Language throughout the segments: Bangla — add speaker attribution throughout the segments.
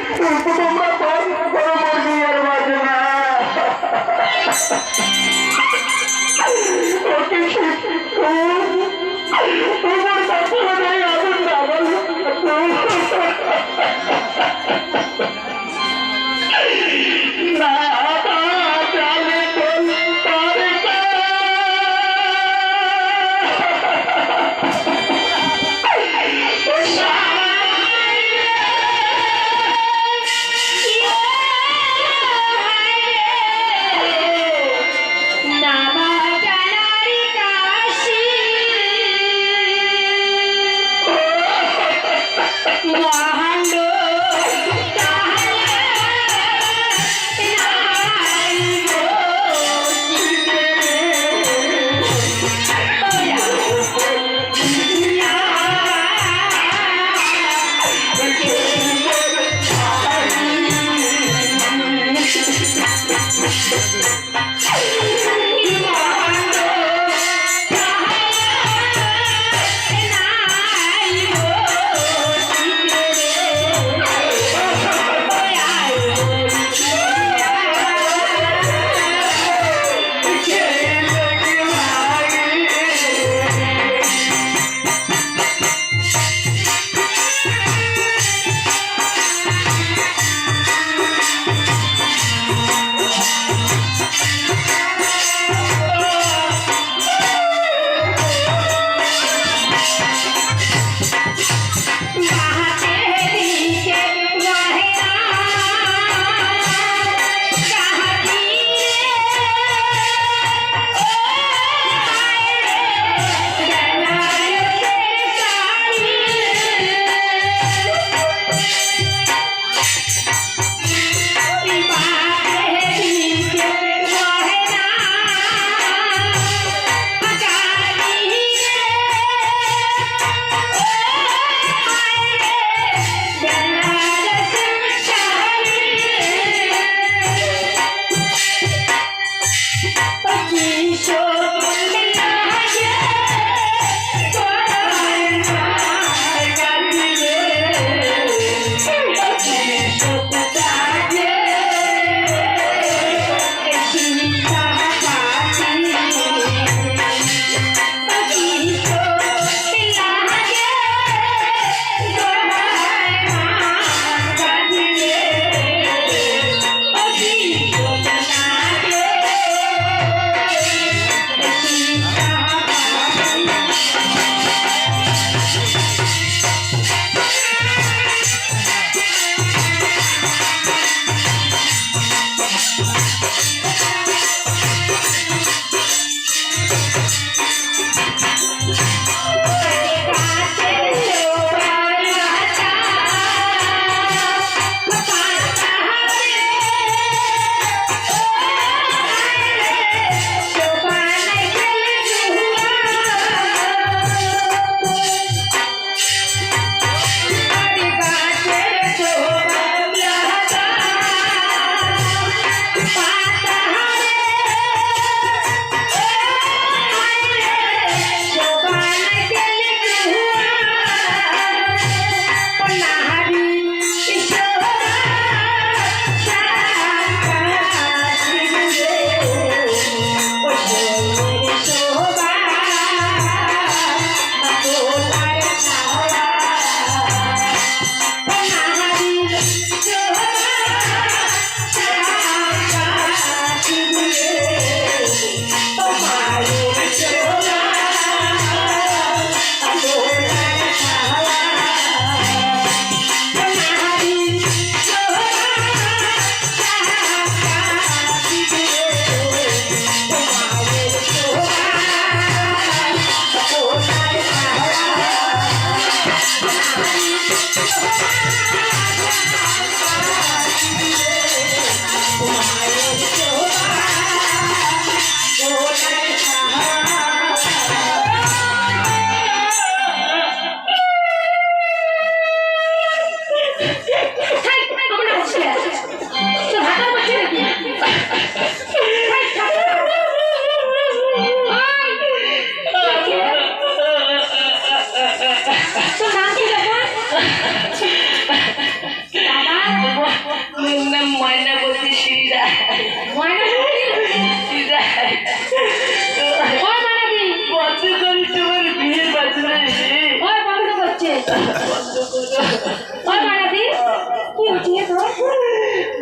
Speaker 1: তোমরা বন্ধ করো মর্জিয়ার মাঝে না ওকে তোমার কথা নেই আগুন না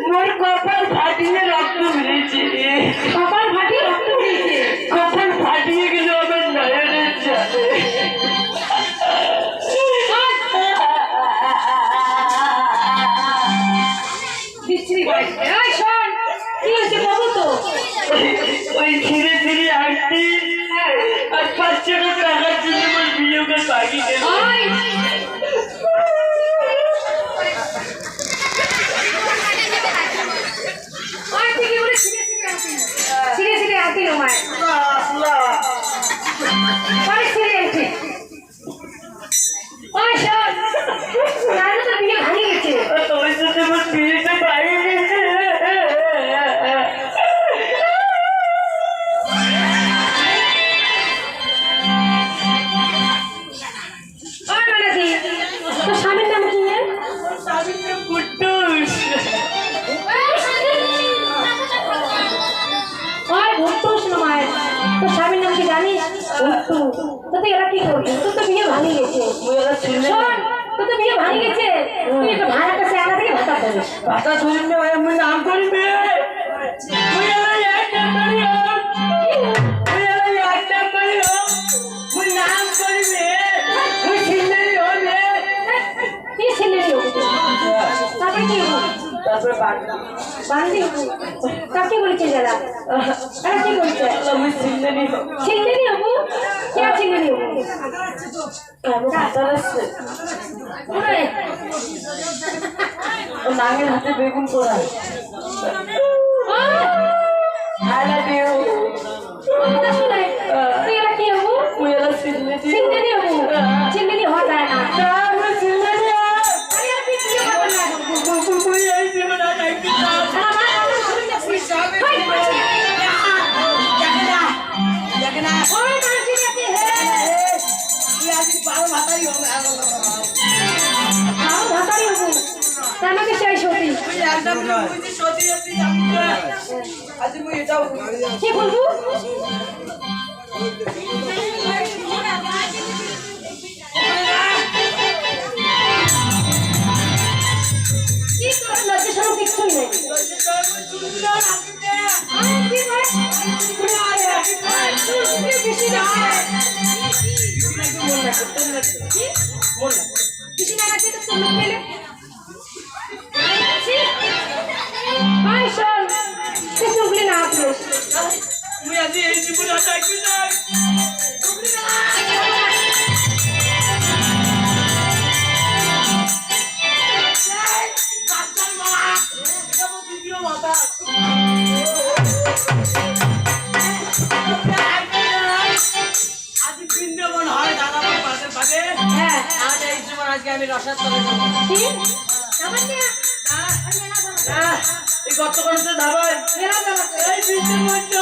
Speaker 1: মোর কপাল ফাটিয়ে রক্ত বেরিয়েছে কপাল ফাটিয়ে গেল আমার নয়নের জলে ওই ধীরে ধীরে হাঁটতে আর 500 টাকার জন্য আমার বিয়োগের বাকি গেল ভাতা শুনবে আমি নাম করবে
Speaker 2: কাকে বলছে যারা কি বলছে
Speaker 1: আমি চিল্লানি
Speaker 2: ছিলেনি হবু কে ছিলেনি হবু
Speaker 1: নাঙের হাতে বেগুন পোড়া I love you.
Speaker 2: কি বলবো কিছুই নেই
Speaker 1: আমি রসাদ কত করতে ধাবাই এই বৃষ্টির মধ্যে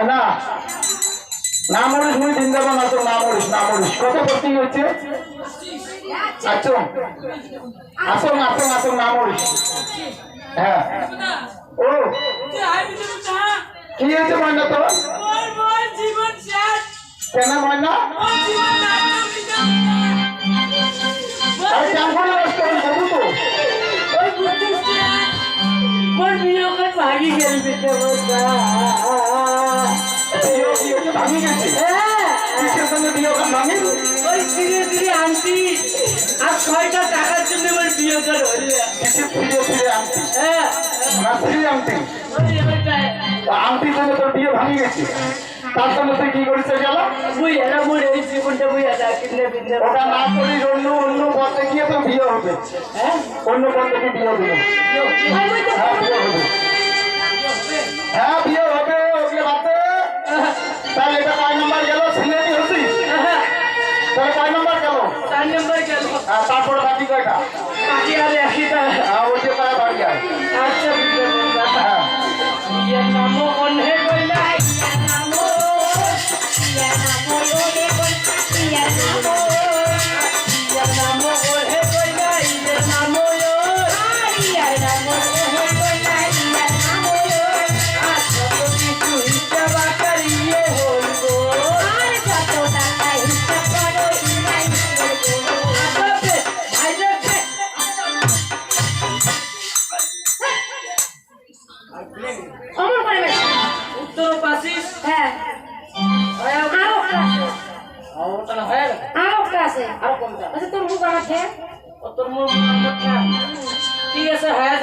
Speaker 3: না না মরিস মুই বৃন্দাবন আসো না মরিস কত ভর্তি হচ্ছে আসুন আসুন আসুন আসুন না মরিস হ্যাঁ ও কি হয়েছে ময়না তো কেন ময়না কেমন বাবু তো
Speaker 1: ভাগি গেল
Speaker 3: ভাঙি গেছে কিসের সঙ্গে বিয়োগান ভাঙি
Speaker 1: ওই ধীরে ধীরে আনতি আর 6টা টাকার জন্য আমার বিয়োগান হইল
Speaker 3: কিসের ফিরে ফিরে আনতি না ফিরে আনতি
Speaker 1: ওই ওইটাই
Speaker 3: আনতি জন্য তোর বিয়ে ভাঙি গেছে তার সঙ্গে তুই কি করিস গেল?
Speaker 1: মুই এরা মরে এই জীবনটা মুই এটা কিনে বিন্দে
Speaker 3: ওটা না করিস, অন্য পথে গিয়ে তো বিয়ে হবে।
Speaker 1: হ্যাঁ
Speaker 3: অন্য পথে কি বিয়ে হবে?
Speaker 2: ভাই বই তো
Speaker 3: হ্যাঁ বিয়ে হবে, হ্যাঁ বিয়ে হবে। ওকে বাতে তাহলে এটা কয় নাম্বার গেল? সিলেটি হচ্ছিস তাহলে কয় নাম্বার গেল?
Speaker 1: 4 নম্বর গেল।
Speaker 3: তারপরে বাকি কয়টা?
Speaker 1: বাকি আর একইটা।
Speaker 3: ওই যে তারা বাড়ি যায়।
Speaker 1: আচ্ছা বিন্দে বন্ধা।
Speaker 3: হ্যাঁ
Speaker 1: ইয়ে নামো অনে কইলা
Speaker 2: অমন করে বেশ
Speaker 1: উত্তর পাশিস
Speaker 2: হ্যাঁ আরো কাছে
Speaker 1: ওটা না হয়
Speaker 2: আরো কাছে
Speaker 1: আর কোনটা
Speaker 2: আচ্ছা তোর মুখ আমার খেয়ে
Speaker 1: তোর মুখ ঠিক আছে হ্যাঁ